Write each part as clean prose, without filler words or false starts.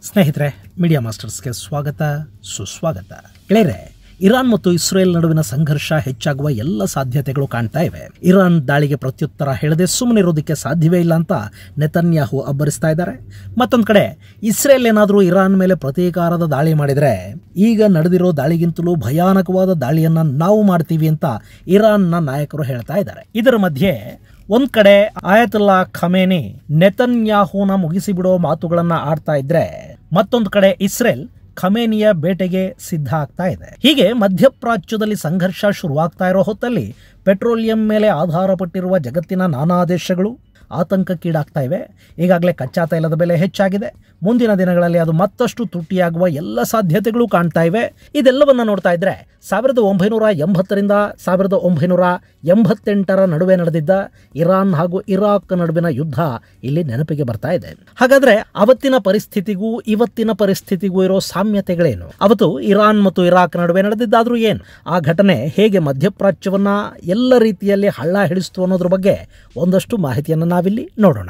ಸ್ನೇಹಿತರೆ, ಮೀಡಿಯಾ ಮಾಸ್ಟರ್ಸ್ಗೆ ಸ್ವಾಗತ ಸುಸ್ವಾಗತ. ಗೆಳೆಯರೆ, ಇರಾನ್ ಮತ್ತು ಇಸ್ರೇಲ್ ನಡುವಿನ ಸಂಘರ್ಷ ಹೆಚ್ಚಾಗುವ ಎಲ್ಲ ಸಾಧ್ಯತೆಗಳು ಕಾಣ್ತಾ ಇವೆ. ಇರಾನ್ ದಾಳಿಗೆ ಪ್ರತ್ಯುತ್ತರ ಹೇಳದೆ ಸುಮ್ಮನಿರೋದಕ್ಕೆ ಸಾಧ್ಯವೇ ಇಲ್ಲ ಅಂತ ನೆತನ್ಯಾಹು ಅಬ್ಬರಿಸ್ತಾ ಇದ್ದಾರೆ. ಮತ್ತೊಂದು ಕಡೆ ಇಸ್ರೇಲ್ ಏನಾದರೂ ಇರಾನ್ ಮೇಲೆ ಪ್ರತೀಕಾರದ ದಾಳಿ ಮಾಡಿದರೆ ಈಗ ನಡೆದಿರೋ ದಾಳಿಗಿಂತಲೂ ಭಯಾನಕವಾದ ದಾಳಿಯನ್ನ ನಾವು ಮಾಡ್ತೀವಿ ಅಂತ ಇರಾನ್ನ ನಾಯಕರು ಹೇಳ್ತಾ ಇದ್ದಾರೆ. ಇದರ ಮಧ್ಯೆ ಒಂದ್ ಕಡೆ ಆಯತುಲ್ಲಾ ಖಮೇನಿ ನೆತನ್ಯಾಹುನ ಮುಗಿಸಿಬಿಡೋ ಮಾತುಗಳನ್ನ ಆಡ್ತಾ ಇದ್ರೆ, ಮತ್ತೊಂದು ಕಡೆ ಇಸ್ರೇಲ್ ಖಮೇನಿಯ ಬೇಟೆಗೆ ಸಿದ್ಧ ಆಗ್ತಾ ಇದೆ. ಹೀಗೆ ಮಧ್ಯಪ್ರಾಚ್ಯದಲ್ಲಿ ಸಂಘರ್ಷ ಶುರುವಾಗ್ತಾ ಇರೋ ಹೊತ್ತಲ್ಲಿ ಪೆಟ್ರೋಲಿಯಂ ಮೇಲೆ ಆಧಾರಪಟ್ಟಿರುವ ಜಗತ್ತಿನ ನಾನಾ ದೇಶಗಳು ಆತಂಕಕ್ಕೀಡಾಗ್ತಾ ಇವೆ. ಈಗಾಗಲೇ ಕಚ್ಚಾ ತೈಲದ ಬೆಲೆ ಹೆಚ್ಚಾಗಿದೆ. ಮುಂದಿನ ದಿನಗಳಲ್ಲಿ ಅದು ಮತ್ತಷ್ಟು ತುಟ್ಟಿಯಾಗುವ ಎಲ್ಲ ಸಾಧ್ಯತೆಗಳು ಕಾಣ್ತಾ ಇವೆ. ಇದೆಲ್ಲವನ್ನ ನೋಡ್ತಾ ಇದ್ರೆ 1980ರಿಂದ 1988 ನಡುವೆ ನಡೆದಿದ್ದ ಇರಾನ್ ಹಾಗೂ ಇರಾಕ್ ನಡುವಿನ ಯುದ್ಧ ಇಲ್ಲಿ ನೆನಪಿಗೆ ಬರ್ತಾ ಇದೆ. ಹಾಗಾದ್ರೆ ಅವತ್ತಿನ ಪರಿಸ್ಥಿತಿಗೂ ಇವತ್ತಿನ ಪರಿಸ್ಥಿತಿಗೂ ಇರೋ ಸಾಮ್ಯತೆಗಳೇನು? ಅವತ್ತು ಇರಾನ್ ಮತ್ತು ಇರಾಕ್ ನಡುವೆ ನಡೆದಿದ್ದಾದ್ರೂ ಏನು? ಆ ಘಟನೆ ಹೇಗೆ ಮಧ್ಯಪ್ರಾಚ್ಯವನ್ನ ಎಲ್ಲ ರೀತಿಯಲ್ಲಿ ಹಳ್ಳ ಹಿಡಿಸ್ತು ಅನ್ನೋದ್ರ ಬಗ್ಗೆ ಒಂದಷ್ಟು ಮಾಹಿತಿಯನ್ನು ನಾವಿಲ್ಲಿ ನೋಡೋಣ.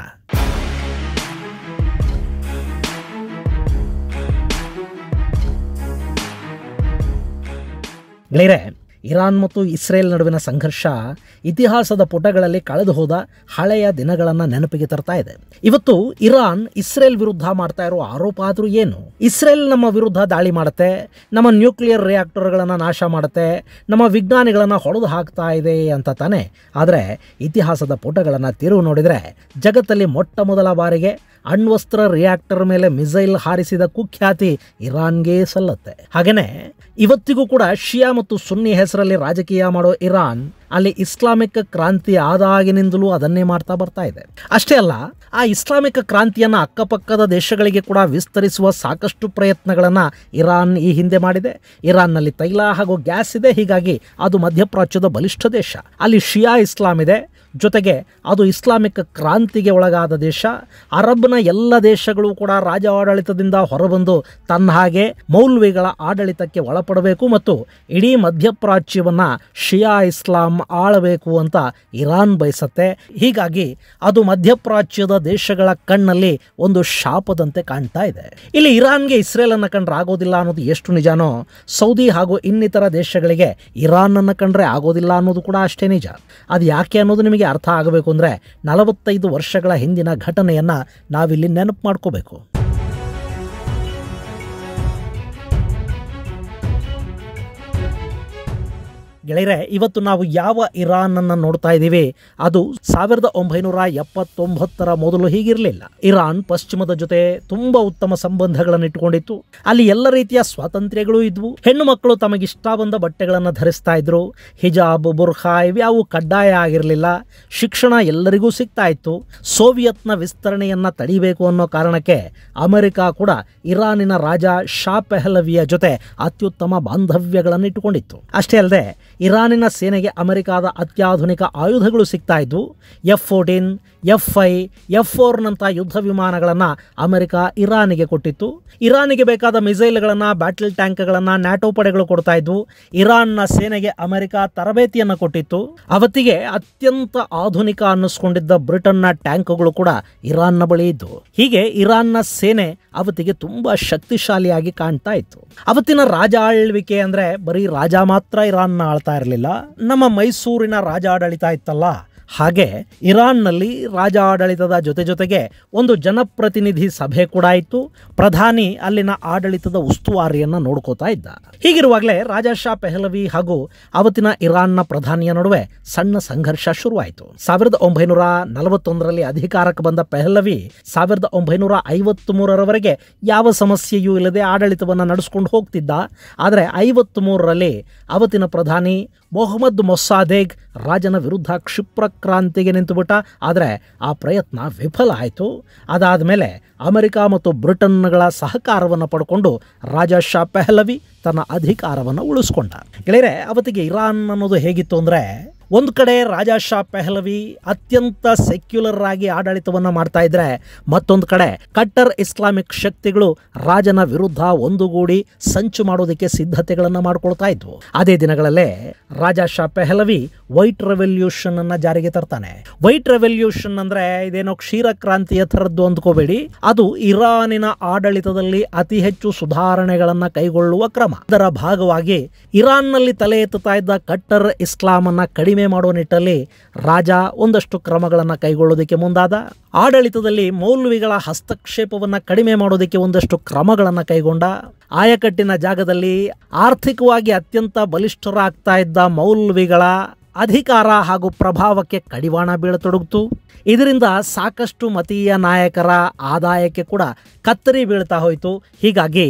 ಗೆಳೆಯರೆ, ಇರಾನ್ ಮತ್ತು ಇಸ್ರೇಲ್ ನಡುವಿನ ಸಂಘರ್ಷ ಇತಿಹಾಸದ ಪುಟಗಳಲ್ಲಿ ಕಳೆದು ಹೋದ ಹಳೆಯ ದಿನಗಳನ್ನು ನೆನಪಿಗೆ ತರ್ತಾ ಇದೆ. ಇವತ್ತು ಇರಾನ್ ಇಸ್ರೇಲ್ ವಿರುದ್ಧ ಮಾಡ್ತಾ ಇರೋ ಆರೋಪ ಆದರೂ ಏನು? ಇಸ್ರೇಲ್ ನಮ್ಮ ವಿರುದ್ಧ ದಾಳಿ ಮಾಡುತ್ತೆ, ನಮ್ಮ ನ್ಯೂಕ್ಲಿಯರ್ ರಿಯಾಕ್ಟರ್ಗಳನ್ನು ನಾಶ ಮಾಡುತ್ತೆ, ನಮ್ಮ ವಿಜ್ಞಾನಿಗಳನ್ನು ಹೊಡೆದು ಹಾಕ್ತಾ ಇದೆ ಅಂತ ತಾನೆ. ಆದರೆ ಇತಿಹಾಸದ ಪುಟಗಳನ್ನು ತಿರುವು ನೋಡಿದರೆ ಜಗತ್ತಲ್ಲಿ ಮೊಟ್ಟ ಮೊದಲ ಬಾರಿಗೆ ಅಣ್ವಸ್ತ್ರ ರಿಯಾಕ್ಟರ್ ಮೇಲೆ ಮಿಸೈಲ್ ಹಾರಿಸಿದ ಕುಖ್ಯಾತಿ ಇರಾನ್ಗೆ ಸಲ್ಲತ್ತೆ. ಹಾಗೇನೆ ಇವತ್ತಿಗೂ ಕೂಡ ಶಿಯಾ ಮತ್ತು ಸುನ್ನಿ ಹೆಸರಲ್ಲಿ ರಾಜಕೀಯ ಮಾಡೋ ಇರಾನ್ ಅಲ್ಲಿ ಇಸ್ಲಾಮಿಕ್ ಕ್ರಾಂತಿ ಆದಾಗಿನಿಂದಲೂ ಅದನ್ನೇ ಮಾಡ್ತಾ ಬರ್ತಾ ಇದೆ. ಅಷ್ಟೇ ಅಲ್ಲ, ಆ ಇಸ್ಲಾಮಿಕ್ ಕ್ರಾಂತಿಯನ್ನು ಅಕ್ಕಪಕ್ಕದ ದೇಶಗಳಿಗೆ ಕೂಡ ವಿಸ್ತರಿಸುವ ಸಾಕಷ್ಟು ಪ್ರಯತ್ನಗಳನ್ನು ಇರಾನ್ ಈ ಹಿಂದೆ ಮಾಡಿದೆ. ಇರಾನ್ನಲ್ಲಿ ತೈಲ ಹಾಗೂ ಗ್ಯಾಸ್ ಇದೆ, ಹೀಗಾಗಿ ಅದು ಮಧ್ಯಪ್ರಾಚ್ಯದ ಬಲಿಷ್ಠ ದೇಶ. ಅಲ್ಲಿ ಶಿಯಾ ಇಸ್ಲಾಂ ಇದೆ, ಜೊತೆಗೆ ಅದು ಇಸ್ಲಾಮಿಕ್ ಕ್ರಾಂತಿಗೆ ಒಳಗಾದ ದೇಶ. ಅರಬ್ನ ಎಲ್ಲ ದೇಶಗಳು ಕೂಡ ರಾಜ ಆಡಳಿತದಿಂದ ಹೊರಬಂದು ತನ್ನ ಹಾಗೆ ಮೌಲ್ವಿಗಳ ಆಡಳಿತಕ್ಕೆ ಒಳಪಡಬೇಕು ಮತ್ತು ಇಡೀ ಮಧ್ಯಪ್ರಾಚ್ಯವನ್ನ ಶಿಯಾ ಇಸ್ಲಾಂ ಆಳಬೇಕು ಅಂತ ಇರಾನ್ ಬಯಸತ್ತೆ. ಹೀಗಾಗಿ ಅದು ಮಧ್ಯಪ್ರಾಚ್ಯದ ದೇಶಗಳ ಕಣ್ಣಲ್ಲಿ ಒಂದು ಶಾಪದಂತೆ ಕಾಣ್ತಾ ಇದೆ. ಇಲ್ಲಿ ಇರಾನ್ಗೆ ಇಸ್ರೇಲ್ ಅನ್ನ ಕಂಡ್ರೆ ಆಗೋದಿಲ್ಲ ಅನ್ನೋದು ಎಷ್ಟು ನಿಜಾನೋ, ಸೌದಿ ಹಾಗೂ ಇನ್ನಿತರ ದೇಶಗಳಿಗೆ ಇರಾನ್ ಅನ್ನ ಕಂಡ್ರೆ ಆಗೋದಿಲ್ಲ ಅನ್ನೋದು ಕೂಡ ಅಷ್ಟೇ ನಿಜ. ಅದು ಯಾಕೆ ಅನ್ನೋದು ನಿಮಗೆ ಅರ್ಥ ಆಗಬೇಕು ಅಂದರೆ 45 ವರ್ಷಗಳ ಹಿಂದಿನ ಘಟನೆಯನ್ನ ನಾವಿಲ್ಲಿ ನೆನಪು ಮಾಡ್ಕೋಬೇಕು. ಗೆಳೆಯರೆ, ಇವತ್ತು ನಾವು ಯಾವ ಇರಾನ್ ಅನ್ನು ನೋಡ್ತಾ ಇದ್ದೀವಿ ಅದು 1979 ಮೊದಲು ಹೀಗಿರಲಿಲ್ಲ. ಇರಾನ್ ಪಶ್ಚಿಮದ ಜೊತೆ ತುಂಬಾ ಉತ್ತಮ ಸಂಬಂಧಗಳನ್ನು ಇಟ್ಟುಕೊಂಡಿತ್ತು. ಅಲ್ಲಿ ಎಲ್ಲ ರೀತಿಯ ಸ್ವಾತಂತ್ರ್ಯಗಳು ಇದ್ವು. ಹೆಣ್ಣು ಮಕ್ಕಳು ತಮಗಿಷ್ಟ ಬಂದ ಬಟ್ಟೆಗಳನ್ನು ಧರಿಸ್ತಾ ಇದ್ರು. ಹಿಜಾಬ್, ಬುರ್ಖಾ ಇವ್ಯಾವು ಕಡ್ಡಾಯ ಆಗಿರಲಿಲ್ಲ. ಶಿಕ್ಷಣ ಎಲ್ಲರಿಗೂ ಸಿಗ್ತಾ ಇತ್ತು. ಸೋವಿಯತ್ನ ವಿಸ್ತರಣೆಯನ್ನ ತಡಿಬೇಕು ಅನ್ನೋ ಕಾರಣಕ್ಕೆ ಅಮೆರಿಕ ಕೂಡ ಇರಾನಿನ ರಾಜ ಶಾ ಪೆಹಲವಿಯ ಜೊತೆ ಅತ್ಯುತ್ತಮ ಬಾಂಧವ್ಯಗಳನ್ನು ಇಟ್ಟುಕೊಂಡಿತ್ತು. ಅಷ್ಟೇ ಅಲ್ಲದೆ ಇರಾನಿನ ಸೇನೆಗೆ ಅಮೆರಿಕಾದ ಅತ್ಯಾಧುನಿಕ ಆಯುಧಗಳು ಸಿಗ್ತಾ ಇದ್ವು. F-14, F-5, F-4 ನಂತ ಯುದ್ಧ ವಿಮಾನಗಳನ್ನು ಅಮೆರಿಕ ಇರಾನಿಗೆ ಕೊಟ್ಟಿತ್ತು. ಇರಾನಿಗೆ ಬೇಕಾದ ಮಿಸೈಲ್ಗಳನ್ನು, ಬ್ಯಾಟಲ್ ಟ್ಯಾಂಕ್ಗಳನ್ನು ನ್ಯಾಟೋ ಪಡೆಗಳು ಕೊಡ್ತಾ ಇದ್ವು. ಇರಾನ್ನ ಸೇನೆಗೆ ಅಮೆರಿಕ ತರಬೇತಿಯನ್ನು ಕೊಟ್ಟಿತ್ತು. ಅವತ್ತಿಗೆ ಅತ್ಯಂತ ಆಧುನಿಕ ಅನ್ನಿಸ್ಕೊಂಡಿದ್ದ ಬ್ರಿಟನ್ನ ಟ್ಯಾಂಕ್ಗಳು ಕೂಡ ಇರಾನ್ನ ಬಳಿ ಇದ್ವು. ಹೀಗೆ ಇರಾನ್ನ ಸೇನೆ ಅವತ್ತಿಗೆ ತುಂಬಾ ಶಕ್ತಿಶಾಲಿಯಾಗಿ ಕಾಣ್ತಾ ಇತ್ತು. ಅವತ್ತಿನ ರಾಜ ಆಳ್ವಿಕೆ ಅಂದ್ರೆ ಬರೀ ರಾಜ ಮಾತ್ರ ಇರಾನ್ನ ಆಳ್ತಾ ಇರಲಿಲ್ಲ. ನಮ್ಮ ಮೈಸೂರಿನ ರಾಜ ಆಡಳಿತ ಇತ್ತಲ್ಲ, ಹಾಗೆ ಇರಾನ್ನಲ್ಲಿ ರಾಜ ಆಡಳಿತದ ಜೊತೆಗೆ ಒಂದು ಜನಪ್ರತಿನಿಧಿ ಸಭೆ ಕೂಡ ಇತ್ತು. ಪ್ರಧಾನಿ ಅಲ್ಲಿನ ಆಡಳಿತದ ಉಸ್ತುವಾರಿಯನ್ನ ನೋಡ್ಕೋತಾ ಇದ್ದ. ಹೀಗಿರುವಾಗಲೇ ರಾಜ ಶಾ ಪೆಹಲವಿ ಹಾಗೂ ಅವತ್ತಿನ ಇರಾನ್ನ ಪ್ರಧಾನಿಯ ನಡುವೆ ಸಣ್ಣ ಸಂಘರ್ಷ ಶುರುವಾಯಿತು. 1941ರಲ್ಲಿ ಅಧಿಕಾರಕ್ಕೆ ಬಂದ ಪೆಹಲವಿ 1953ರವರೆಗೆ ಯಾವ ಸಮಸ್ಯೆಯೂ ಇಲ್ಲದೆ ಆಡಳಿತವನ್ನು ನಡೆಸ್ಕೊಂಡು ಹೋಗ್ತಿದ್ದ. ಆದರೆ 53ರಲ್ಲಿ ಅವತ್ತಿನ ಪ್ರಧಾನಿ ಮೊಹಮ್ಮದ್ ಮೊಸ್ಸಾದೇಗ್ ರಾಜನ ವಿರುದ್ಧ ಕ್ಷಿಪ್ರ ಕ್ರಾಂತಿಗೆ ನಿಂತುಬಿಟ್ಟ. ಆದರೆ ಆ ಪ್ರಯತ್ನ ವಿಫಲ ಆಯಿತು. ಅದಾದ ಮೇಲೆ ಅಮೆರಿಕ ಮತ್ತು ಬ್ರಿಟನ್ಗಳ ಸಹಕಾರವನ್ನು ಪಡ್ಕೊಂಡು ರಾಜ ಶಾ ಪೆಹಲವಿ ತನ್ನ ಅಧಿಕಾರವನ್ನು ಉಳಿಸ್ಕೊಂಡ. ಗೆಳೆಯರೆ, ಅವತ್ತಿಗೆ ಇರಾನ್ ಅನ್ನೋದು ಹೇಗಿತ್ತು ಅಂದರೆ, ಒಂದು ಕಡೆ ರಾಜ ಶಾ ಪೆಹಲವಿ ಅತ್ಯಂತ ಸೆಕ್ಯುಲರ್ ಆಗಿ ಆಡಳಿತವನ್ನು ಮಾಡ್ತಾ ಇದ್ರೆ, ಮತ್ತೊಂದು ಕಡೆ ಕಟ್ಟರ್ ಇಸ್ಲಾಮಿಕ್ ಶಕ್ತಿಗಳು ರಾಜನ ವಿರುದ್ಧ ಒಂದುಗೂಡಿ ಸಂಚು ಮಾಡೋದಕ್ಕೆ ಸಿದ್ಧತೆಗಳನ್ನು ಮಾಡ್ಕೊಳ್ತಾ ಇದ್ವು. ಅದೇ ದಿನಗಳಲ್ಲೇ ರಾಜ ಶಾ ಪೆಹಲವಿ ವೈಟ್ ರೆವಲ್ಯೂಷನ್ ಅನ್ನ ಜಾರಿಗೆ ತರ್ತಾನೆ. ವೈಟ್ ರೆವಲ್ಯೂಷನ್ ಅಂದ್ರೆ ಇದೇನೋ ಕ್ಷೀರ ಕ್ರಾಂತಿಯ ಥರದ್ದು ಅಂದ್ಕೋಬೇಡಿ. ಅದು ಇರಾನಿನ ಆಡಳಿತದಲ್ಲಿ ಅತಿ ಹೆಚ್ಚು ಸುಧಾರಣೆಗಳನ್ನ ಕೈಗೊಳ್ಳುವ ಕ್ರಮ. ಅದರ ಭಾಗವಾಗಿ ಇರಾನ್ನಲ್ಲಿ ತಲೆ ಎತ್ತುತ್ತಾ ಇದ್ದ ಕಟ್ಟರ್ ಇಸ್ಲಾಂ ಅನ್ನ ಕಡಿಮೆ ಮಾಡುವ ನಿಟ್ಟಲ್ಲಿ ರಾಜ ಒಂದಷ್ಟು ಕ್ರಮಗಳನ್ನು ಕೈಗೊಳ್ಳೋದಕ್ಕೆ ಮುಂದಾದ. ಆಡಳಿತದಲ್ಲಿ ಮೌಲ್ವಿಗಳ ಹಸ್ತಕ್ಷೇಪವನ್ನು ಕಡಿಮೆ ಮಾಡೋದಕ್ಕೆ ಒಂದಷ್ಟು ಕ್ರಮಗಳನ್ನು ಕೈಗೊಂಡ. ಆಯಕಟ್ಟಿನ ಜಾಗದಲ್ಲಿ ಆರ್ಥಿಕವಾಗಿ ಅತ್ಯಂತ ಬಲಿಷ್ಠರಾಗ್ತಾ ಇದ್ದ ಮೌಲ್ವಿಗಳ ಅಧಿಕಾರ ಹಾಗೂ ಪ್ರಭಾವಕ್ಕೆ ಕಡಿವಾಣ ಬೀಳತೊಡಗಿತು. ಇದರಿಂದ ಸಾಕಷ್ಟು ಮತೀಯ ನಾಯಕರ ಆದಾಯಕ್ಕೆ ಕೂಡ ಕತ್ತರಿ ಬೀಳ್ತಾ ಹೋಯಿತು. ಹೀಗಾಗಿ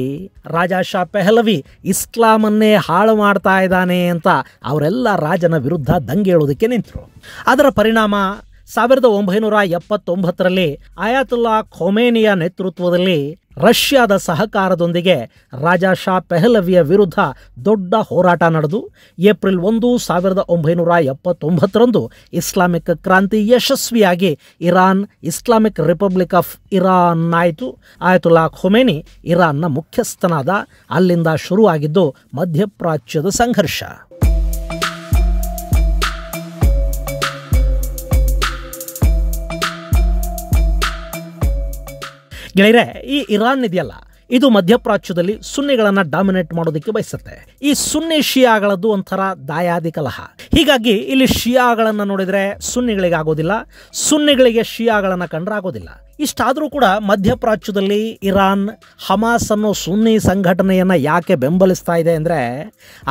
ರಾಜಾ ಶಾ ಪೆಹಲವಿ ಇಸ್ಲಾಮನ್ನೇ ಹಾಳು ಮಾಡ್ತಾ ಇದ್ದಾನೆ ಅಂತ ಅವರೆಲ್ಲ ರಾಜನ ವಿರುದ್ಧ ದಂಗೆಯೇಳೋದಕ್ಕೆ ನಿಂತರು. ಅದರ ಪರಿಣಾಮ 1979ರಲ್ಲಿ ಆಯತುಲ್ಲಾ ಖೊಮೇನಿಯ ನೇತೃತ್ವದಲ್ಲಿ ರಷ್ಯಾದ ಸಹಕಾರದೊಂದಿಗೆ ರಾಜಾ ಶಾ ಪೆಹಲವಿಯ ವಿರುದ್ಧ ದೊಡ್ಡ ಹೋರಾಟ ನಡೆದು ಏಪ್ರಿಲ್ 1, 1979ರಂದು ಇಸ್ಲಾಮಿಕ್ ಕ್ರಾಂತಿ ಯಶಸ್ವಿಯಾಗಿ Iran Islamic republic of Iran ಆಯಿತು. ಆಯತುಲ್ಲಾ ಖೊಮೇನಿ ಇರಾನ್ನ ಮುಖ್ಯಸ್ಥನಾದ. ಅಲ್ಲಿಂದ ಶುರುವಾಗಿದ್ದು ಮಧ್ಯಪ್ರಾಚ್ಯದ ಸಂಘರ್ಷ. ಗೆಳೆಯರೆ, ಈ ಇರಾನ್ ಇದೆಯಲ್ಲ, ಇದು ಮಧ್ಯಪ್ರಾಚ್ಯದಲ್ಲಿ ಸುನ್ನಿಗಳನ್ನು ಡಾಮಿನೇಟ್ ಮಾಡೋದಕ್ಕೆ ಬಯಸುತ್ತೆ. ಈ ಸುನ್ನಿ ಶಿಯಾಗಳದ್ದು ಒಂಥರ ದಾಯಾದಿ ಕಲಹ. ಹೀಗಾಗಿ ಇಲ್ಲಿ ಶಿಯಾಗಳನ್ನು ನೋಡಿದರೆ ಸುನ್ನಿಗಳಿಗೆ ಆಗೋದಿಲ್ಲ, ಸುನ್ನಿಗಳಿಗೆ ಶಿಯಾಗಳನ್ನು ಕಂಡ್ರೆ ಆಗೋದಿಲ್ಲ. ಇಷ್ಟಾದರೂ ಕೂಡ ಮಧ್ಯಪ್ರಾಚ್ಯದಲ್ಲಿ ಇರಾನ್ ಹಮಾಸ್ ಅನ್ನೋ ಸುನ್ನಿ ಸಂಘಟನೆಯನ್ನು ಯಾಕೆ ಬೆಂಬಲಿಸ್ತಾ ಇದೆ ಅಂದರೆ,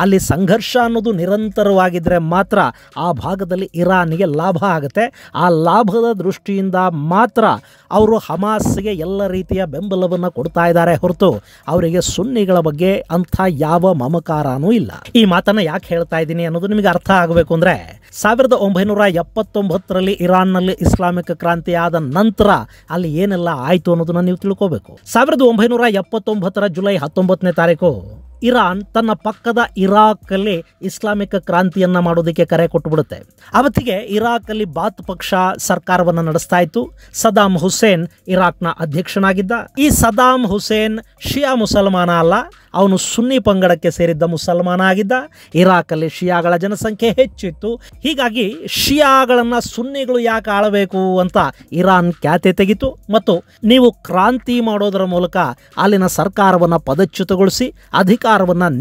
ಅಲ್ಲಿ ಸಂಘರ್ಷ ಅನ್ನೋದು ನಿರಂತರವಾಗಿದ್ದರೆ ಮಾತ್ರ ಆ ಭಾಗದಲ್ಲಿ ಇರಾನ್ಗೆ ಲಾಭ ಆಗುತ್ತೆ. ಆ ಲಾಭದ ದೃಷ್ಟಿಯಿಂದ ಮಾತ್ರ ಅವರು ಹಮಾಸ್ಗೆ ಎಲ್ಲ ರೀತಿಯ ಬೆಂಬಲವನ್ನು ಕೊಡ್ತಾ ಇದ್ದಾರೆ ಹೊರತು ಅವರಿಗೆ ಸುನ್ನಿಗಳ ಬಗ್ಗೆ ಅಂಥ ಯಾವ ಮಮಕಾರನೂ ಇಲ್ಲ. ಈ ಮಾತನ್ನು ಯಾಕೆ ಹೇಳ್ತಾ ಇದ್ದೀನಿ ಅನ್ನೋದು ನಿಮಗೆ ಅರ್ಥ ಆಗಬೇಕು ಅಂದರೆ, 1979ರಲ್ಲಿ ಇರಾನ್ನಲ್ಲಿ ಇಸ್ಲಾಮಿಕ್ ಕ್ರಾಂತಿ ಆದ ನಂತರ ಅಲ್ಲಿ ಏನೆಲ್ಲ ಆಯಿತು ಅನ್ನೋದನ್ನ ನೀವು ತಿಳ್ಕೋಬೇಕು. 1979ರ ಜುಲೈ 19ನೇ ತಾರೀಕು ಇರಾನ್ ತನ್ನ ಪಕ್ಕದ ಇರಾಕ್ ಅಲ್ಲಿ ಇಸ್ಲಾಮಿಕ್ ಕ್ರಾಂತಿಯನ್ನ ಮಾಡೋದಕ್ಕೆ ಕರೆ ಕೊಟ್ಟುಬಿಡುತ್ತೆ. ಅವತ್ತಿಗೆ ಇರಾಕ್ ಅಲ್ಲಿ ಬಾತ್ ಪಕ್ಷ ಸರ್ಕಾರವನ್ನು ನಡೆಸ್ತಾ ಇತ್ತು. ಸದಾಮ್ ಹುಸೇನ್ ಇರಾಕ್ನ ಅಧ್ಯಕ್ಷನಾಗಿದ್ದ. ಈ ಸದಾಮ್ ಹುಸೇನ್ ಶಿಯಾ ಮುಸಲ್ಮಾನ ಅಲ್ಲ, ಅವನು ಸುನ್ನಿ ಪಂಗಡಕ್ಕೆ ಸೇರಿದ್ದ ಮುಸಲ್ಮಾನ ಆಗಿದ್ದ. ಇರಾಕ್ ಅಲ್ಲಿ ಶಿಯಾಗಳ ಜನಸಂಖ್ಯೆ ಹೆಚ್ಚಿತ್ತು. ಹೀಗಾಗಿ ಶಿಯಾಗಳನ್ನ ಸುನ್ನಿಗಳು ಯಾಕೆ ಆಳಬೇಕು ಅಂತ ಇರಾನ್ ಖ್ಯಾತೆ ತೆಗಿತು. ಮತ್ತು ನೀವು ಕ್ರಾಂತಿ ಮಾಡೋದರ ಮೂಲಕ ಅಲ್ಲಿನ ಸರ್ಕಾರವನ್ನು ಪದಚ್ಯುತಗೊಳಿಸಿ ಅಧಿಕಾರವನ್ನು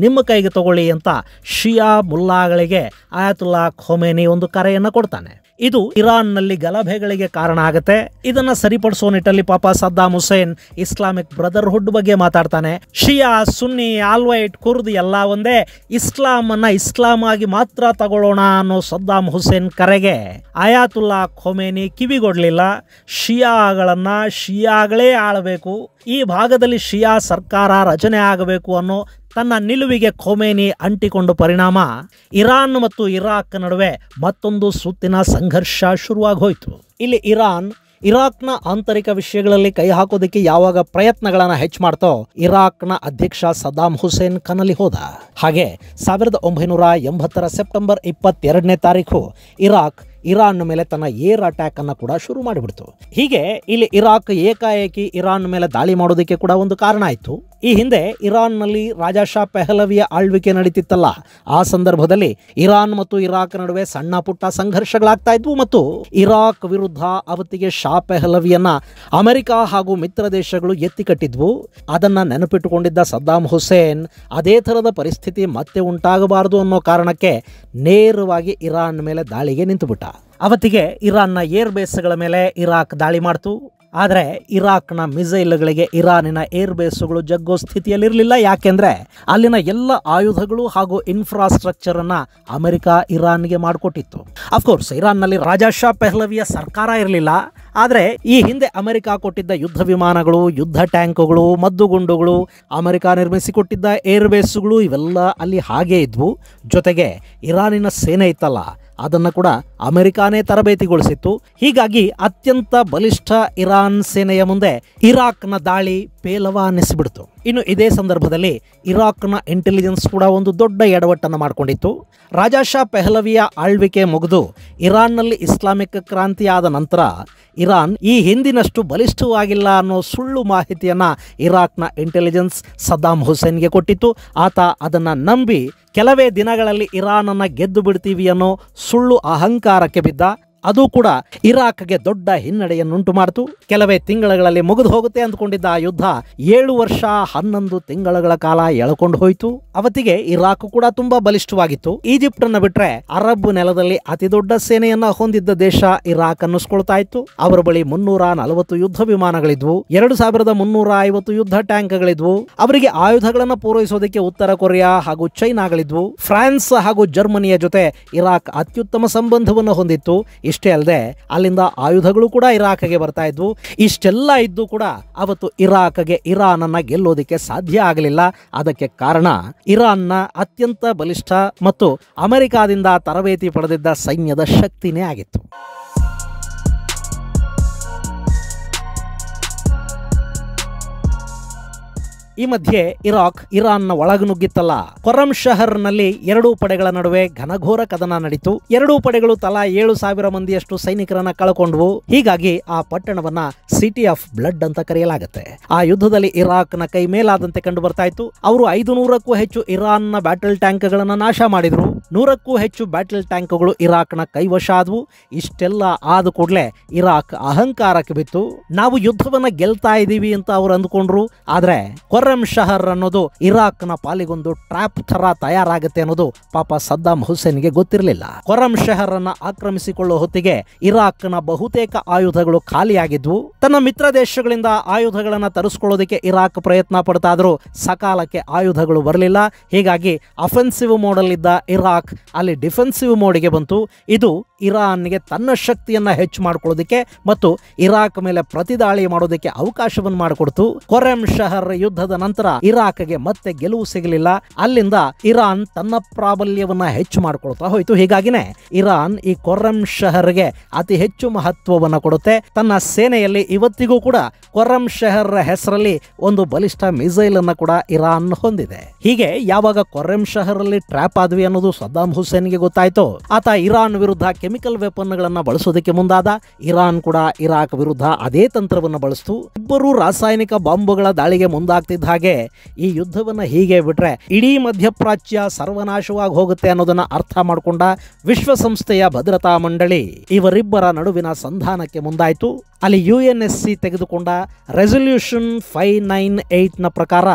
ನಿಮ್ಮ ಕೈಗೆ ತಗೊಳ್ಳಿ ಅಂತ ಶಿಯಾ ಮುಲ್ಲಾಗಳಿಗೆ ಆಯತುಲ್ಲಾ ಖೊಮೇನಿ ಒಂದು ಕರೆಯನ್ನು ಕೊಡ್ತಾನೆ. ಇದು ಇರಾನ್ನಲ್ಲಿ ಗಲಭೆಗಳಿಗೆ ಕಾರಣ ಆಗುತ್ತೆ. ಇದನ್ನ ಸರಿಪಡಿಸೋ ನಿಟ್ಟಲ್ಲಿ ಪಾಪ ಸದ್ದಾಮ್ ಹುಸೇನ್ ಇಸ್ಲಾಮಿಕ್ ಬ್ರದರ್ಹುಡ್ ಬಗ್ಗೆ ಮಾತಾಡ್ತಾನೆ. ಶಿಯಾ, ಸುನ್ನಿ, ಆಲ್ವೈಟ್, ಕುರ್ದ್ ಎಲ್ಲ ಒಂದೇ, ಇಸ್ಲಾಂ ಅನ್ನ ಇಸ್ಲಾಂ ಆಗಿ ಮಾತ್ರ ತಗೊಳ್ಳೋಣ ಅನ್ನೋ ಸದ್ದಾಮ್ ಹುಸೇನ್ ಕರೆಗೆ ಆಯತುಲ್ಲಾ ಖೊಮೇನಿ ಕಿವಿಗೊಡ್ಲಿಲ್ಲ. ಶಿಯಾಗಳನ್ನ ಶಿಯಾಗಳೇ ಆಳಬೇಕು, ಈ ಭಾಗದಲ್ಲಿ ಶಿಯಾ ಸರ್ಕಾರ ರಚನೆ ಆಗಬೇಕು ಅನ್ನೋ ತನ್ನ ನಿಲುವಿಗೆ ಖೊಮೇನಿ ಅಂಟಿಕೊಂಡ ಪರಿಣಾಮ ಇರಾನ್ ಮತ್ತು ಇರಾಕ್ ನಡುವೆ ಮತ್ತೊಂದು ಸುತ್ತಿನ ಸಂಘರ್ಷ ಶುರುವಾಗಿ ಹೋಯಿತು. ಇಲ್ಲಿ ಇರಾಕ್ನ ಆಂತರಿಕ ವಿಷಯಗಳಲ್ಲಿ ಕೈ ಹಾಕೋದಕ್ಕೆ ಯಾವಾಗ ಪ್ರಯತ್ನಗಳನ್ನು ಹೆಚ್ಚು ಮಾಡ್ತೋ, ಇರಾಕ್ನ ಅಧ್ಯಕ್ಷ ಸದ್ದಾಮ್ ಹುಸೇನ್ ಕನಲಿ ಹೋದ. ಹಾಗೆ 1980ರ ಸೆಪ್ಟೆಂಬರ್ 22ನೇ ತಾರೀಕು ಇರಾನ್ ಮೇಲೆ ತನ್ನ ಏರ್ ಅಟ್ಯಾಕ್ ಅನ್ನು ಕೂಡ ಶುರು ಮಾಡಿಬಿಡ್ತು. ಹೀಗೆ ಇಲ್ಲಿ ಇರಾಕ್ ಏಕಾಏಕಿ ಇರಾನ್ ಮೇಲೆ ದಾಳಿ ಮಾಡೋದಕ್ಕೆ ಕೂಡ ಒಂದು ಕಾರಣ ಆಯಿತು. ಈ ಹಿಂದೆ ಇರಾನ್ನಲ್ಲಿ ರಾಜಾ ಶಾ ಪೆಹಲವಿಯ ಆಳ್ವಿಕೆ ನಡೀತಿತ್ತಲ್ಲ, ಆ ಸಂದರ್ಭದಲ್ಲಿ ಇರಾನ್ ಮತ್ತು ಇರಾಕ್ ನಡುವೆ ಸಣ್ಣ ಪುಟ್ಟ ಸಂಘರ್ಷಗಳಾಗ್ತಾ ಇದ್ವು. ಮತ್ತು ಇರಾಕ್ ವಿರುದ್ಧ ಅವತ್ತಿಗೆ ಶಾ ಪೆಹಲವಿಯನ್ನ ಅಮೆರಿಕ ಹಾಗೂ ಮಿತ್ರ ದೇಶಗಳು ಎತ್ತಿ ಕಟ್ಟಿದ್ವು. ಅದನ್ನ ನೆನಪಿಟ್ಟುಕೊಂಡಿದ್ದ ಸದ್ದಾಮ್ ಹುಸೇನ್ ಅದೇ ಥರದ ಪರಿಸ್ಥಿತಿ ಮತ್ತೆ ಉಂಟಾಗಬಾರದು ಅನ್ನೋ ಕಾರಣಕ್ಕೆ ನೇರವಾಗಿ ಇರಾನ್ ಮೇಲೆ ದಾಳಿಗೆ ನಿಂತುಬಿಟ್ಟ. ಅವತ್ತಿಗೆ ಇರಾನ್ನ ಏರ್ ಬೇಸ್ಗಳ ಮೇಲೆ ಇರಾಕ್ ದಾಳಿ ಮಾಡ್ತು. ಆದರೆ ಇರಾಕ್ನ ಮಿಸೈಲ್ಗಳಿಗೆ ಇರಾನಿನ ಏರ್ ಬೇಸ್ಗಳು ಜಗ್ಗೋ ಸ್ಥಿತಿಯಲ್ಲಿರಲಿಲ್ಲ. ಯಾಕೆಂದ್ರೆ ಅಲ್ಲಿನ ಎಲ್ಲ ಆಯುಧಗಳು ಹಾಗೂ ಇನ್ಫ್ರಾಸ್ಟ್ರಕ್ಚರ್ ಅನ್ನ ಅಮೆರಿಕ ಇರಾನ್ಗೆ ಮಾಡಿಕೊಟ್ಟಿತ್ತು. ಅಫ್ಕೋರ್ಸ್ ಇರಾನ್ನಲ್ಲಿ ರಾಜಾ ಶಾ ಪೆಹಲವಿಯ ಸರ್ಕಾರ ಇರಲಿಲ್ಲ. ಆದರೆ ಈ ಹಿಂದೆ ಅಮೆರಿಕ ಕೊಟ್ಟಿದ್ದ ಯುದ್ಧ ವಿಮಾನಗಳು, ಯುದ್ಧ ಟ್ಯಾಂಕ್ಗಳು, ಮದ್ದುಗುಂಡುಗಳು, ಅಮೆರಿಕ ನಿರ್ಮಿಸಿಕೊಟ್ಟಿದ್ದ ಏರ್ ಬೇಸ್ಗಳು ಇವೆಲ್ಲ ಅಲ್ಲಿ ಹಾಗೇ ಇದ್ವು. ಜೊತೆಗೆ ಇರಾನಿನ ಸೇನೆ ಇತ್ತಲ್ಲ, ಅದನ್ನು ಕೂಡ ಅಮೆರಿಕಾನೇ ತರಬೇತಿಗೊಳಿಸಿತ್ತು. ಹೀಗಾಗಿ ಅತ್ಯಂತ ಬಲಿಷ್ಠ ಇರಾನ್ ಸೇನೆಯ ಮುಂದೆ ಇರಾಕ್ನ ದಾಳಿ ಪೇಲವ ಅನ್ನಿಸಿಬಿಡ್ತು. ಇನ್ನು ಇದೇ ಸಂದರ್ಭದಲ್ಲಿ ಇರಾಕ್ನ ಇಂಟೆಲಿಜೆನ್ಸ್ ಕೂಡ ಒಂದು ದೊಡ್ಡ ಎಡವಟ್ಟನ್ನು ಮಾಡಿಕೊಂಡಿತ್ತು. ರಾಜಾ ಶಾ ಪೆಹ್ಲವಿಯ ಆಳ್ವಿಕೆ ಮುಗಿದು ಇರಾನ್ನಲ್ಲಿ ಇಸ್ಲಾಮಿಕ್ ಕ್ರಾಂತಿ ಆದ ನಂತರ ಇರಾನ್ ಈ ಹಿಂದಿನಷ್ಟು ಬಲಿಷ್ಠವಾಗಿಲ್ಲ ಅನ್ನೋ ಸುಳ್ಳು ಮಾಹಿತಿಯನ್ನು ಇರಾಕ್ನ ಇಂಟೆಲಿಜೆನ್ಸ್ ಸದ್ದಾಂ ಹುಸೇನ್ಗೆ ಕೊಟ್ಟಿತ್ತು. ಆತ ಅದನ್ನು ನಂಬಿ ಕೆಲವೇ ದಿನಗಳಲ್ಲಿ ಇರಾನನ್ನು ಗೆದ್ದು ಬಿಡ್ತೀವಿ ಅನ್ನೋ ಸುಳ್ಳು ಅಹಂಕಾರಕ್ಕೆ ಬಿದ್ದ. ಅದು ಕೂಡ ಇರಾಕ್ಗೆ ದೊಡ್ಡ ಹಿನ್ನಡೆಯನ್ನುಂಟು ಮಾಡಿತು. ಕೆಲವೇ ತಿಂಗಳಲ್ಲಿ ಮುಗಿದು ಹೋಗುತ್ತೆ ಅಂದ್ಕೊಂಡಿದ್ದ ಆ ಯುದ್ಧ 7 ವರ್ಷ 11 ತಿಂಗಳ ಕಾಲ ಎಳ್ಕೊಂಡು ಹೋಯಿತು. ಅವತ್ತಿಗೆ ಇರಾಕ್ ಕೂಡ ತುಂಬಾ ಬಲಿಷ್ಠವಾಗಿತ್ತು. ಈಜಿಪ್ಟ್ ಅನ್ನು ಬಿಟ್ರೆ ಅರಬ್ ನೆಲದಲ್ಲಿ ಅತಿ ದೊಡ್ಡ ಸೇನೆಯನ್ನ ಹೊಂದಿದ್ದ ದೇಶ ಇರಾಕ್ ಅನ್ನಿಸ್ಕೊಳ್ತಾ ಇತ್ತು. ಅವರ ಬಳಿ 340 ಯುದ್ಧ ವಿಮಾನಗಳಿದ್ವು, 2350 ಯುದ್ಧ ಟ್ಯಾಂಕ್ಗಳಿದ್ವು. ಅವರಿಗೆ ಆಯುಧಗಳನ್ನು ಪೂರೈಸೋದಕ್ಕೆ ಉತ್ತರ ಕೊರಿಯಾ ಹಾಗೂ ಚೈನಾಗಳಿದ್ವು. ಫ್ರಾನ್ಸ್ ಹಾಗೂ ಜರ್ಮನಿಯ ಜೊತೆ ಇರಾಕ್ ಅತ್ಯುತ್ತಮ ಸಂಬಂಧವನ್ನು ಹೊಂದಿತ್ತು. ಇಷ್ಟೇ ಅಲ್ಲದೆ ಅಲ್ಲಿಂದ ಆಯುಧಗಳು ಕೂಡ ಇರಾಕ್ಗೆ ಬರ್ತಾ ಇದ್ವು. ಇಷ್ಟೆಲ್ಲ ಇದ್ದು ಕೂಡ ಅವತ್ತು ಇರಾಕ್ಗೆ ಇರಾನನ್ನ ಗೆಲ್ಲೋದಕ್ಕೆ ಸಾಧ್ಯ ಆಗಲಿಲ್ಲ. ಅದಕ್ಕೆ ಕಾರಣ ಇರಾನ್ನ ಅತ್ಯಂತ ಬಲಿಷ್ಠ ಮತ್ತು ಅಮೆರಿಕಾದಿಂದ ತರಬೇತಿ ಪಡೆದಿದ್ದ ಸೈನ್ಯದ ಶಕ್ತಿನೇ ಆಗಿತ್ತು. ಈ ಮಧ್ಯೆ ಇರಾಕ್ ಇರಾನ್ನ ಒಳಗನುಗ್ಗಿತ್ತಲ್ಲ. ಖುರ್ರಮ್ ಶಹರ್ನಲ್ಲಿ ಎರಡೂ ಪಡೆಗಳ ನಡುವೆ ಘನಘೋರ ಕದನ ನಡೀತು. ಎರಡೂ ಪಡೆಗಳು ತಲಾ 7,000 ಮಂದಿಯಷ್ಟು ಸೈನಿಕರನ್ನ ಕಳ್ಕೊಂಡ್ವು. ಹೀಗಾಗಿ ಆ ಪಟ್ಟಣವನ್ನ ಸಿಟಿ ಆಫ್ ಬ್ಲಡ್ ಅಂತ ಕರೆಯಲಾಗುತ್ತೆ. ಆ ಯುದ್ಧದಲ್ಲಿ ಇರಾಕ್ನ ಕೈ ಮೇಲಾದಂತೆ ಕಂಡು ಬರ್ತಾ ಇತ್ತು. ಅವರು 500ಕ್ಕೂ ಹೆಚ್ಚು ಇರಾನ್ನ ಬ್ಯಾಟಲ್ ಟ್ಯಾಂಕ್ಗಳನ್ನ ನಾಶ ಮಾಡಿದ್ರು. 100ಕ್ಕೂ ಹೆಚ್ಚು ಬ್ಯಾಟಲ್ ಟ್ಯಾಂಕ್ಗಳು ಇರಾಕ್ನ ಕೈವಶ ಆದವು. ಇಷ್ಟೆಲ್ಲ ಆದ ಕೂಡಲೇ ಇರಾಕ್ ಅಹಂಕಾರಕ್ಕೆ ಬಿತ್ತು. ನಾವು ಯುದ್ಧವನ್ನ ಗೆಲ್ತಾ ಇದೀವಿ ಅಂತ ಅವ್ರು ಅಂದ್ಕೊಂಡ್ರು. ಆದ್ರೆ ಖುರ್ರಮ್ ಶಹರ್ ಅನ್ನೋದು ಇರಾಕ್ನ ಪಾಲಿಗೊಂದು ಟ್ರ್ಯಾಪ್ ತರ ತಯಾರಾಗುತ್ತೆ ಅನ್ನೋದು ಪಾಪ ಸದ್ದಾಂ ಹುಸೇನ್ಗೆ ಗೊತ್ತಿರಲಿಲ್ಲ. ಖುರ್ರಮ್ ಶಹರ್ ಅನ್ನ ಆಕ್ರಮಿಸಿಕೊಳ್ಳುವ ಹೊತ್ತಿಗೆ ಇರಾಕ್ನ ಬಹುತೇಕ ಆಯುಧಗಳು ಖಾಲಿಯಾಗಿದ್ವು. ತನ್ನ ಮಿತ್ರ ದೇಶಗಳಿಂದ ಆಯುಧಗಳನ್ನ ತರಿಸ್ಕೊಳ್ಳೋದಕ್ಕೆ ಇರಾಕ್ ಪ್ರಯತ್ನ ಪಡ್ತಾ ಇದ್ರು. ಸಕಾಲಕ್ಕೆ ಆಯುಧಗಳು ಬರಲಿಲ್ಲ. ಹೀಗಾಗಿ ಅಫೆನ್ಸಿವ್ ಮೋಡಲ್ಲಿದ್ದ ಇರಾಕ್ ಅಲ್ಲಿ ಡಿಫೆನ್ಸಿವ್ ಮೋಡಿಗೆ ಬಂತು. ಇದು ಇರಾನ್ಗೆ ತನ್ನ ಶಕ್ತಿಯನ್ನ ಹೆಚ್ಚು ಮಾಡಿಕೊಳ್ಳೋದಕ್ಕೆ ಮತ್ತು ಇರಾಕ್ ಮೇಲೆ ಪ್ರತಿದಾಳಿ ಮಾಡೋದಕ್ಕೆ ಅವಕಾಶವನ್ನು ಮಾಡಿಕೊಡ್ತು. ಖುರ್ರಮ್ ಶಹರ್ ಯುದ್ಧದ ನಂತರ ಇರಾಕ್ಗೆ ಮತ್ತೆ ಗೆಲುವು ಸಿಗಲಿಲ್ಲ. ಅಲ್ಲಿಂದ ಇರಾನ್ ತನ್ನ ಪ್ರಾಬಲ್ಯವನ್ನ ಹೆಚ್ಚು ಮಾಡಿಕೊಳ್ತಾ ಹೋಯಿತು. ಹೀಗಾಗಿನೇ ಇರಾನ್ ಈ ಖುರ್ರಮ್ ಶಹರ್ಗೆ ಅತಿ ಹೆಚ್ಚು ಮಹತ್ವವನ್ನು ಕೊಡುತ್ತೆ. ತನ್ನ ಸೇನೆಯಲ್ಲಿ ಇವತ್ತಿಗೂ ಕೂಡ ಖುರ್ರಮ್ ಶಹರ್ ಹೆಸರಲ್ಲಿ ಒಂದು ಬಲಿಷ್ಠ ಮಿಸೈಲ್ ಅನ್ನ ಕೂಡ ಇರಾನ್ ಹೊಂದಿದೆ. ಹೀಗೆ ಯಾವಾಗ ಖುರ್ರಮ್ ಶಹರ್ ಅಲ್ಲಿ ಟ್ರ್ಯಾಪ್ ಆದ್ವಿ ಅನ್ನೋದು ಸದ್ದಾಂ ಹುಸೇನ್ಗೆ ಗೊತ್ತಾಯ್ತು, ಆತ ಇರಾನ್ ವಿರುದ್ಧ ಕೆಮಿಕಲ್ ವೆಪನ್ ಗಳನ್ನ ಬಳಸೋದಕ್ಕೆ ಮುಂದಾದ. ಇರಾನ್ ಕೂಡ ಇರಾಕ್ ವಿರುದ್ಧ ಅದೇ ತಂತ್ರವನ್ನು ಬಳಸ್ತು. ಇಬ್ಬರು ರಾಸಾಯನಿಕ ಬಾಂಬುಗಳ ದಾಳಿಗೆ ಮುಂದಾಗ್ತಿದ್ದ ಹಾಗೆ ಈ ಯುದ್ಧವನ್ನ ಹೀಗೆ ಬಿಟ್ರೆ ಇಡೀ ಮಧ್ಯಪ್ರಾಚ್ಯ ಸರ್ವನಾಶವಾಗಿ ಹೋಗುತ್ತೆ ಅನ್ನೋದನ್ನ ಅರ್ಥ ಮಾಡಿಕೊಂಡ ವಿಶ್ವಸಂಸ್ಥೆಯ ಭದ್ರತಾ ಮಂಡಳಿ ಇವರಿಬ್ಬರ ನಡುವಿನ ಸಂಧಾನಕ್ಕೆ ಮುಂದಾಯಿತು. ಅಲ್ಲಿ UNSC ತೆಗೆದುಕೊಂಡ ರೆಸಲ್ಯೂಷನ್ 598ನ ಪ್ರಕಾರ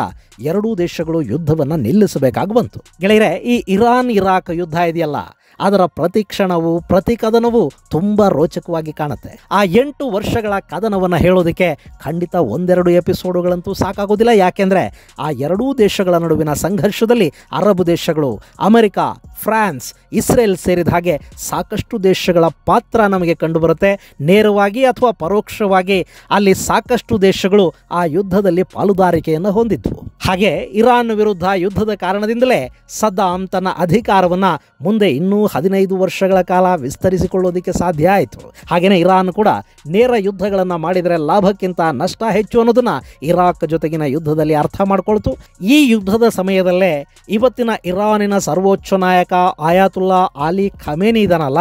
ಎರಡೂ ದೇಶಗಳು ಯುದ್ಧವನ್ನ ನಿಲ್ಲಿಸಬೇಕಾಗಿ ಬಂತು. ಗೆಳೆಯರೆ, ಈ ಇರಾನ್ ಇರಾಕ್ ಯುದ್ಧ ಇದೆಯಲ್ಲ, ಅದರ ಪ್ರತಿ ಕ್ಷಣವೂ ಪ್ರತಿ ಕದನವೂ ತುಂಬಾ ರೋಚಕವಾಗಿ ಕಾಣುತ್ತೆ. ಆ 8 ವರ್ಷಗಳ ಕದನವನ್ನು ಹೇಳೋದಕ್ಕೆ ಖಂಡಿತ 1-2 ಎಪಿಸೋಡುಗಳಂತೂ ಸಾಕಾಗೋದಿಲ್ಲ. ಯಾಕೆಂದ್ರೆ ಆ ಎರಡೂ ದೇಶಗಳ ನಡುವಿನ ಸಂಘರ್ಷದಲ್ಲಿ ಅರಬ್ ದೇಶಗಳು, ಅಮೆರಿಕ, ಫ್ರಾನ್ಸ್, ಇಸ್ರೇಲ್ ಸೇರಿದ ಹಾಗೆ ಸಾಕಷ್ಟು ದೇಶಗಳ ಪಾತ್ರ ನಮಗೆ ಕಂಡುಬರುತ್ತೆ. ನೇರವಾಗಿ ಅಥವಾ ಪರೋಕ್ಷವಾಗಿ ಅಲ್ಲಿ ಸಾಕಷ್ಟು ದೇಶಗಳು ಆ ಯುದ್ಧದಲ್ಲಿ ಪಾಲುದಾರಿಕೆಯನ್ನು ಹೊಂದಿದ್ವು. ಹಾಗೆ ಇರಾನ್ ವಿರುದ್ಧ ಯುದ್ಧದ ಕಾರಣದಿಂದಲೇ ಸದ್ದಾಂ ತನ್ನ ಅಧಿಕಾರವನ್ನ ಮುಂದೆ ಇನ್ನೂ 15 ವರ್ಷಗಳ ಕಾಲ ವಿಸ್ತರಿಸಿಕೊಳ್ಳೋದಕ್ಕೆ ಸಾಧ್ಯ ಆಯಿತು. ಹಾಗೇನೆ ಇರಾನ್ ಕೂಡ ನೇರ ಯುದ್ಧಗಳನ್ನು ಮಾಡಿದರೆ ಲಾಭಕ್ಕಿಂತ ನಷ್ಟ ಹೆಚ್ಚು ಅನ್ನೋದನ್ನ ಇರಾಕ್ ಜೊತೆಗಿನ ಯುದ್ಧದಲ್ಲಿ ಅರ್ಥ ಮಾಡಿಕೊಳ್ತು. ಈ ಯುದ್ಧದ ಸಮಯದಲ್ಲೇ ಇವತ್ತಿನ ಇರಾನಿನ ಸರ್ವೋಚ್ಚ ನಾಯಕ ಆಯಾತುಲ್ಲಾ ಅಲಿ ಖಮೇನಿ ಇದನಲ್ಲ,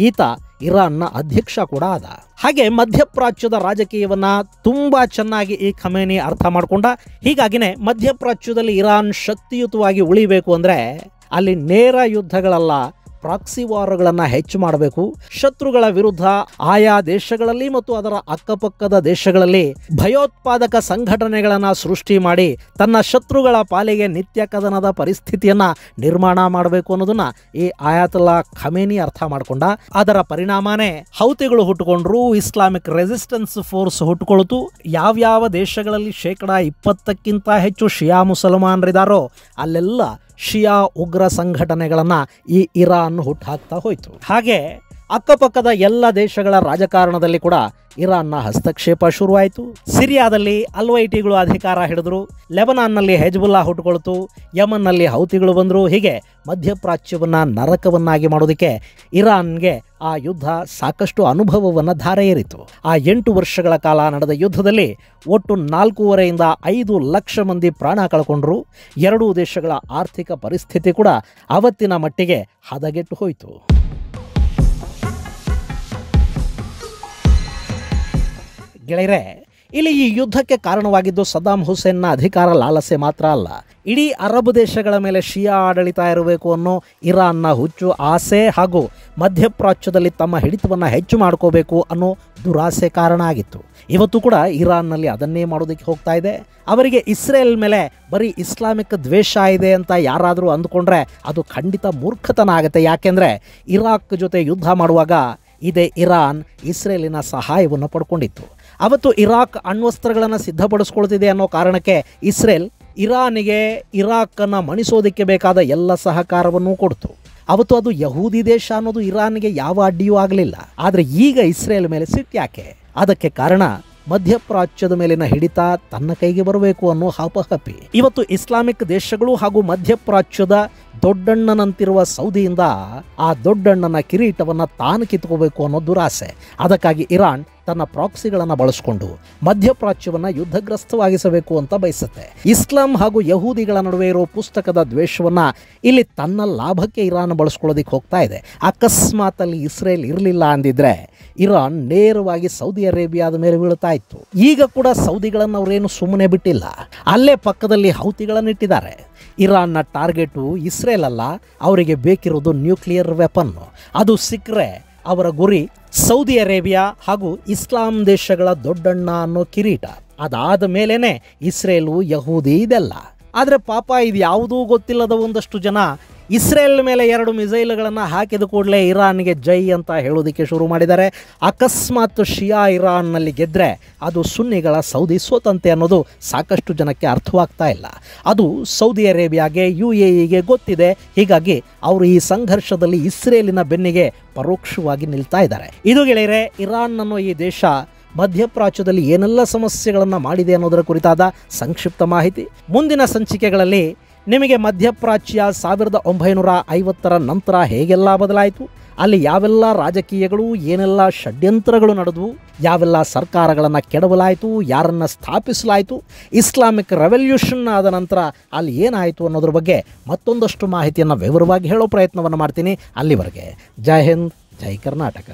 ಈತ ಇರಾನ್ನ ಅಧ್ಯಕ್ಷ ಕೂಡ ಆದ. ಹಾಗೆ ಮಧ್ಯಪ್ರಾಚ್ಯದ ರಾಜಕೀಯವನ್ನ ತುಂಬಾ ಚೆನ್ನಾಗಿ ಈ ಖಮೇನಿ ಅರ್ಥ ಮಾಡಿಕೊಂಡ. ಹೀಗಾಗಿನೇ ಮಧ್ಯಪ್ರಾಚ್ಯದಲ್ಲಿ ಇರಾನ್ ಶಕ್ತಿಯುತವಾಗಿ ಉಳಿಬೇಕು ಅಂದ್ರೆ ಅಲ್ಲಿ ನೇರ ಯುದ್ಧಗಳಲ್ಲ, ಪ್ರಾಕ್ಸಿ ವಾರ್ಗಳನ್ನು ಹೆಚ್ಚು ಮಾಡಬೇಕು. ಶತ್ರುಗಳ ವಿರುದ್ಧ ಆಯಾ ದೇಶಗಳಲ್ಲಿ ಮತ್ತು ಅದರ ಅಕ್ಕಪಕ್ಕದ ದೇಶಗಳಲ್ಲಿ ಭಯೋತ್ಪಾದಕ ಸಂಘಟನೆಗಳನ್ನು ಸೃಷ್ಟಿ ಮಾಡಿ ತನ್ನ ಶತ್ರುಗಳ ಪಾಲಿಗೆ ನಿತ್ಯ ಕದನದ ಪರಿಸ್ಥಿತಿಯನ್ನ ನಿರ್ಮಾಣ ಮಾಡಬೇಕು ಅನ್ನೋದನ್ನ ಈ ಆಯಾತುಲ್ಲಾ ಖಮೇನಿ ಅರ್ಥ ಮಾಡಿಕೊಂಡ. ಅದರ ಪರಿಣಾಮನೇ ಹೌತಿಗಳು ಹುಟ್ಟುಕೊಂಡ್ರು, ಇಸ್ಲಾಮಿಕ್ ರೆಸಿಸ್ಟೆನ್ಸ್ ಫೋರ್ಸ್ ಹುಟ್ಟುಕೊಳ್ತು. ಯಾವ್ಯಾವ ದೇಶಗಳಲ್ಲಿ 20%ಕ್ಕಿಂತ ಹೆಚ್ಚು ಶಿಯಾ ಮುಸಲ್ಮಾನರಿದ್ದಾರೋ ಅಲ್ಲೆಲ್ಲ ಶಿಯಾ ಉಗ್ರ ಸಂಘಟನೆಗಳನ್ನ ಈ ಇರಾನ್ ಹುಟ್ಟುಹಾಕ್ತಾ ಹೋಯಿತು. ಹಾಗೆ ಅಕ್ಕಪಕ್ಕದ ಎಲ್ಲ ದೇಶಗಳ ರಾಜಕಾರಣದಲ್ಲಿ ಕೂಡ ಇರಾನ್ನ ಹಸ್ತಕ್ಷೇಪ ಶುರುವಾಯಿತು. ಸಿರಿಯಾದಲ್ಲಿ ಅಲ್ವೈಟಿಗಳು ಅಧಿಕಾರ ಹಿಡಿದ್ರು, ಲೆಬನಾನ್ನಲ್ಲಿ ಹೆಜ್ಬುಲ್ಲಾ ಹುಟ್ಟುಕೊಳ್ತು, ಯಮನ್ನಲ್ಲಿ ಹೌತಿಗಳು ಬಂದರು. ಹೀಗೆ ಮಧ್ಯಪ್ರಾಚ್ಯವನ್ನ ನರಕವನ್ನಾಗಿ ಮಾಡೋದಕ್ಕೆ ಇರಾನ್ಗೆ ಆ ಯುದ್ಧ ಸಾಕಷ್ಟು ಅನುಭವವನ್ನು ಧಾರೆ ಏರಿತು. ಆ 8 ವರ್ಷಗಳ ಕಾಲ ನಡೆದ ಯುದ್ಧದಲ್ಲಿ ಒಟ್ಟು 4.5 ರಿಂದ 5 ಲಕ್ಷ ಮಂದಿ ಪ್ರಾಣ ಕಳ್ಕೊಂಡ್ರು. ಎರಡೂ ದೇಶಗಳ ಆರ್ಥಿಕ ಪರಿಸ್ಥಿತಿ ಕೂಡ ಅವತ್ತಿನ ಮಟ್ಟಿಗೆ ಹದಗೆಟ್ಟು ಹೋಯಿತು. ಗೆಳೆಯರೆ, ಇಲ್ಲಿ ಈ ಯುದ್ಧಕ್ಕೆ ಕಾರಣವಾಗಿದ್ದು ಸದ್ದಾಂ ಹುಸೇನ್ನ ಅಧಿಕಾರ ಲಾಲಸೆ ಮಾತ್ರ ಅಲ್ಲ, ಇಡೀ ಅರಬ್ ದೇಶಗಳ ಮೇಲೆ ಶಿಯಾ ಆಡಳಿತ ಇರಬೇಕು ಅನ್ನೋ ಇರಾನ್ನ ಹುಚ್ಚು ಆಸೆ ಹಾಗೂ ಮಧ್ಯಪ್ರಾಚ್ಯದಲ್ಲಿ ತಮ್ಮ ಹಿಡಿತವನ್ನು ಹೆಚ್ಚು ಮಾಡ್ಕೋಬೇಕು ಅನ್ನೋ ದುರಾಸೆ ಕಾರಣ ಆಗಿತ್ತು. ಇವತ್ತು ಕೂಡ ಇರಾನ್ನಲ್ಲಿ ಅದನ್ನೇ ಮಾಡೋದಕ್ಕೆ ಹೋಗ್ತಾ ಇದೆ. ಅವರಿಗೆ ಇಸ್ರೇಲ್ ಮೇಲೆ ಬರೀ ಇಸ್ಲಾಮಿಕ್ ದ್ವೇಷ ಇದೆ ಅಂತ ಯಾರಾದರೂ ಅಂದ್ಕೊಂಡ್ರೆ ಅದು ಖಂಡಿತ ಮೂರ್ಖತನ ಆಗುತ್ತೆ. ಯಾಕೆಂದರೆ ಇರಾಕ್ ಜೊತೆ ಯುದ್ಧ ಮಾಡುವಾಗ ಇದೇ ಇರಾನ್ ಇಸ್ರೇಲಿನ ಸಹಾಯವನ್ನು ಪಡ್ಕೊಂಡಿತ್ತು. ಅವತ್ತು ಇರಾಕ್ ಅಣ್ವಸ್ತ್ರಗಳನ್ನು ಸಿದ್ಧಪಡಿಸ್ಕೊಳ್ತಿದೆ ಅನ್ನೋ ಕಾರಣಕ್ಕೆ ಇಸ್ರೇಲ್ ಇರಾನಿಗೆ ಇರಾಕನ್ನು ಮಣಿಸೋದಕ್ಕೆ ಬೇಕಾದ ಎಲ್ಲ ಸಹಕಾರವನ್ನು ಕೊಡ್ತು. ಅವತ್ತು ಅದು ಯಹೂದಿ ದೇಶ ಅನ್ನೋದು ಇರಾನ್ಗೆ ಯಾವ ಅಡ್ಡಿಯೂ ಆಗಲಿಲ್ಲ. ಆದರೆ ಈಗ ಇಸ್ರೇಲ್ ಮೇಲೆ ಸಿಟ್ಟು ಯಾಕೆ? ಅದಕ್ಕೆ ಕಾರಣ ಮಧ್ಯಪ್ರಾಚ್ಯದ ಮೇಲಿನ ಹಿಡಿತ ತನ್ನ ಕೈಗೆ ಬರಬೇಕು ಅನ್ನೋ ಹಪಹಪಿ. ಇವತ್ತು ಇಸ್ಲಾಮಿಕ್ ದೇಶಗಳು ಹಾಗೂ ಮಧ್ಯಪ್ರಾಚ್ಯದ ದೊಡ್ಡಣ್ಣನಂತಿರುವ ಸೌದಿಯಿಂದ ಆ ದೊಡ್ಡಣ್ಣನ ಕಿರೀಟವನ್ನು ತಾನು ಕಿತ್ಕೋಬೇಕು ಅನ್ನೋ ದುರಾಸೆ. ಅದಕ್ಕಾಗಿ ಇರಾನ್ ತನ್ನ ಪ್ರಾಕ್ಸಿಗಳನ್ನು ಬಳಸಿಕೊಂಡು ಮಧ್ಯಪ್ರಾಚ್ಯವನ್ನು ಯುದ್ಧಗ್ರಸ್ತವಾಗಿಸಬೇಕು ಅಂತ ಬಯಸುತ್ತೆ. ಇಸ್ಲಾಂ ಹಾಗೂ ಯಹೂದಿಗಳ ನಡುವೆ ಇರೋ ಪುಸ್ತಕದ ದ್ವೇಷವನ್ನು ಇಲ್ಲಿ ತನ್ನ ಲಾಭಕ್ಕೆ ಇರಾನ್ ಬಳಸ್ಕೊಳ್ಳೋದಕ್ಕೆ ಹೋಗ್ತಾ ಇದೆ. ಅಕಸ್ಮಾತ್ ಅಲ್ಲಿ ಇಸ್ರೇಲ್ ಇರಲಿಲ್ಲ ಅಂದಿದ್ರೆ ಇರಾನ್ ನೇರವಾಗಿ ಸೌದಿ ಅರೇಬಿಯಾದ ಮೇಲೆ ಬೀಳ್ತಾ ಇತ್ತು. ಈಗ ಕೂಡ ಸೌದಿಗಳನ್ನು ಅವರೇನು ಸುಮ್ಮನೆ ಬಿಟ್ಟಿಲ್ಲ, ಅಲ್ಲೇ ಪಕ್ಕದಲ್ಲಿ ಹೌತಿಗಳನ್ನಿಟ್ಟಿದ್ದಾರೆ. ಇರಾನ್ನ ಟಾರ್ಗೆಟು ಇಸ್ರೇಲ್ ಅಲ್ಲ, ಅವರಿಗೆ ಬೇಕಿರೋದು ನ್ಯೂಕ್ಲಿಯರ್ ವೆಪನ್ನು. ಅದು ಸಿಕ್ಕರೆ ಅವರ ಗುರಿ ಸೌದಿ ಅರೇಬಿಯಾ ಹಾಗೂ ಇಸ್ಲಾಂ ದೇಶಗಳ ದೊಡ್ಡಣ್ಣ ಅನ್ನೋ ಕಿರೀಟ. ಅದಾದ ಮೇಲೇನೆ ಇಸ್ರೇಲು, ಯಹೂದಿ ಇದೆಲ್ಲ. ಆದರೆ ಪಾಪ ಇದು ಯಾವುದೂ ಗೊತ್ತಿಲ್ಲದ ಒಂದಷ್ಟು ಜನ ಇಸ್ರೇಲ್ ಮೇಲೆ 2 ಮಿಸೈಲ್ಗಳನ್ನು ಹಾಕಿದ ಕೂಡಲೇ ಇರಾನ್ಗೆ ಜೈ ಅಂತ ಹೇಳೋದಕ್ಕೆ ಶುರು ಮಾಡಿದ್ದಾರೆ. ಅಕಸ್ಮಾತ್ ಶಿಯಾ ಇರಾನ್ನಲ್ಲಿ ಗೆದ್ದರೆ ಅದು ಸುನ್ನಿಗಳ ಸೌದಿ ಸ್ವತಂತ್ರ ಅನ್ನೋದು ಸಾಕಷ್ಟು ಜನಕ್ಕೆ ಅರ್ಥವಾಗ್ತಾ ಇಲ್ಲ. ಅದು ಸೌದಿ ಅರೇಬಿಯಾಗೆ, UAEಗೆ ಗೊತ್ತಿದೆ. ಹೀಗಾಗಿ ಅವರು ಈ ಸಂಘರ್ಷದಲ್ಲಿ ಇಸ್ರೇಲಿನ ಬೆನ್ನಿಗೆ ಪರೋಕ್ಷವಾಗಿ ನಿಲ್ತಾ ಇದ್ದಾರೆ. ಇದು ಗೆಳೆಯರೆ, ಇರಾನ್ ಅನ್ನೋ ಈ ದೇಶ ಮಧ್ಯಪ್ರಾಚ್ಯದಲ್ಲಿ ಏನೆಲ್ಲ ಸಮಸ್ಯೆಗಳನ್ನು ಮಾಡಿದೆ ಅನ್ನೋದರ ಕುರಿತಾದ ಸಂಕ್ಷಿಪ್ತ ಮಾಹಿತಿ. ಮುಂದಿನ ಸಂಚಿಕೆಗಳಲ್ಲಿ ನಿಮಗೆ ಮಧ್ಯಪ್ರಾಚ್ಯ 1950ರ ನಂತರ ಹೇಗೆಲ್ಲ ಬದಲಾಯಿತು, ಅಲ್ಲಿ ಯಾವೆಲ್ಲ ರಾಜಕೀಯಗಳು, ಏನೆಲ್ಲ ಷಡ್ಯಂತ್ರಗಳು ನಡೆದವು, ಯಾವೆಲ್ಲ ಸರ್ಕಾರಗಳನ್ನು ಕೆಡವಲಾಯಿತು, ಯಾರನ್ನು ಸ್ಥಾಪಿಸಲಾಯಿತು, ಇಸ್ಲಾಮಿಕ್ ರೆವಲ್ಯೂಷನ್ ಆದ ನಂತರ ಅಲ್ಲಿ ಏನಾಯಿತು ಅನ್ನೋದ್ರ ಬಗ್ಗೆ ಮತ್ತೊಂದಷ್ಟು ಮಾಹಿತಿಯನ್ನು ವಿವರವಾಗಿ ಹೇಳೋ ಪ್ರಯತ್ನವನ್ನು ಮಾಡ್ತೀನಿ. ಅಲ್ಲಿವರೆಗೆ ಜೈ ಹಿಂದ್, ಜೈ ಕರ್ನಾಟಕ.